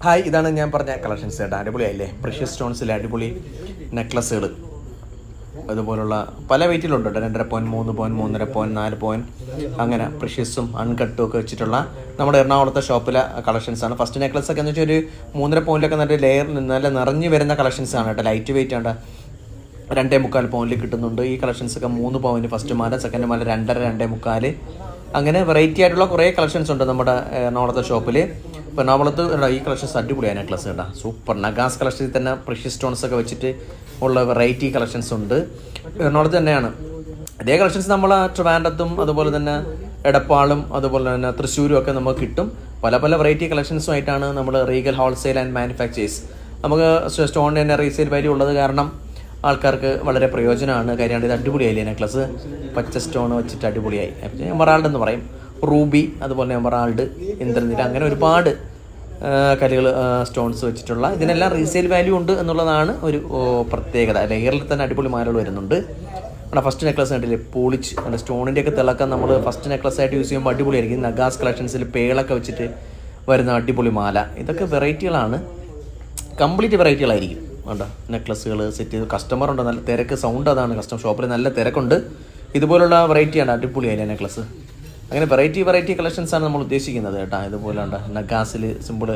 Hi, ഇതാണ് ഞാൻ പറഞ്ഞ കളക്ഷൻസ് കേട്ടോ. അടിപൊളിയായില്ലേ? പ്രഷ്യസ് സ്റ്റോൺസിലെ അടിപൊളി നെക്ലസ്സുകൾ അതുപോലുള്ള പല വെയിറ്റിലുണ്ട് കേട്ടോ. 2.5 പവൻ, 3 പവൻ, 3.5 പവൻ, 4 പവൻ, അങ്ങനെ പ്രഷ്യസും അൺകട്ടും ഒക്കെ വെച്ചിട്ടുള്ള നമ്മുടെ എറണാകുളത്തെ ഷോപ്പിലെ കളക്ഷൻസാണ്. ഫസ്റ്റ് നെക്ലസ് ഒക്കെ എന്ന് വെച്ചാൽ ഒരു 3.5 പവനിലൊക്കെ നല്ല ലെയർ നല്ല നിറഞ്ഞു വരുന്ന കളക്ഷൻസാണ് കേട്ടോ. ലൈറ്റ് വെയിറ്റ് ആണ്. 2.25 പവനിൽ കിട്ടുന്നുണ്ട് ഈ കളക്ഷൻസ് ഒക്കെ. 3 പവന് ഫസ്റ്റ് മാല, സെക്കൻഡ് മാല 2.5, 2.25, അങ്ങനെ വെറൈറ്റി ആയിട്ടുള്ള കുറേ കളക്ഷൻസ് ഉണ്ട് നമ്മുടെ എറണാകുളത്തെ ഷോപ്പിൽ. ഇപ്പോൾ എറണാകുളത്ത് ഈ കളക്ഷൻസ് അടിപൊളിയാണ് നെക്ലസ് കേട്ടോ. സൂപ്പർ നഗാസ് കളക്ഷനിൽ തന്നെ പ്രഷ്യസ് സ്റ്റോൺസ് ഒക്കെ വെച്ചിട്ട് ഉള്ള വെറൈറ്റി കളക്ഷൻസ് ഉണ്ട്. എറണാകുളത്ത് തന്നെയാണ് ഇതേ കളക്ഷൻസ്. നമ്മൾ ട്രിവാൻഡ്രത്തും അതുപോലെ തന്നെ എടപ്പാളും അതുപോലെ തന്നെ തൃശ്ശൂരും ഒക്കെ നമുക്ക് കിട്ടും. പല പല വെറൈറ്റി കളക്ഷൻസുമായിട്ടാണ് നമ്മൾ റീഗൽ ഹോൾസെയിൽ ആൻഡ് മാനുഫാക്ചേഴ്സ്. നമുക്ക് സ്റ്റോണിന് തന്നെ റീസെയിൽ വാല്യൂ ഉള്ളത് കാരണം ആൾക്കാർക്ക് വളരെ പ്രയോജനമാണ്. കാര്യമാണ് ഇത് അടിപൊളിയായില്ലേ നെക്ലസ്? പച്ച സ്റ്റോൺ വെച്ചിട്ട് അടിപൊളിയായി. എമറാൾഡ് എന്ന് പറയും, റൂബി, അതുപോലെ എമറാൾഡ്, ഇന്ദ്രനീല, അങ്ങനെ ഒരുപാട് കല്ലുകൾ സ്റ്റോൺസ് വെച്ചിട്ടുള്ള ഇതിനെല്ലാം റീസെയിൽ വാല്യൂ ഉണ്ട് എന്നുള്ളതാണ് ഒരു പ്രത്യേകത. ലെയറിൽ തന്നെ അടിപൊളി മാലകൾ വരുന്നുണ്ട്. നമ്മുടെ ഫസ്റ്റ് നെക്ലസ് കണ്ടില്ലേ? പോളിച്ച് നല്ല സ്റ്റോണിൻ്റെയൊക്കെ തിളക്കം നമ്മൾ ഫസ്റ്റ് നെക്ലസ് ആയിട്ട് യൂസ് ചെയ്യുമ്പോൾ അടിപൊളിയായിരിക്കും. നഗാസ് കളക്ഷൻസിൽ പേളൊക്കെ വെച്ചിട്ട് വരുന്ന അടിപൊളി മാല. ഇതൊക്കെ വെറൈറ്റികളാണ്, കംപ്ലീറ്റ് വെറൈറ്റികളായിരിക്കും. വേണ്ട നെക്ലസ്സുകൾ സെറ്റ് ചെയ്ത് കസ്റ്റമറുണ്ട്, നല്ല തിരക്ക്. സൗണ്ട് അതാണ്, കസ്റ്റമർ ഷോപ്പിൽ നല്ല തിരക്കുണ്ട്. ഇതുപോലുള്ള വെറൈറ്റിയാണ് അടിപൊളിയായില്ലേ നെക്ലസ്? അങ്ങനെ വെറൈറ്റി കളക്ഷൻസാണ് നമ്മൾ ഉദ്ദേശിക്കുന്നത് കേട്ടോ. ഇതുപോലെ ഉണ്ട് നഗാസിൽ സിമ്പിൾ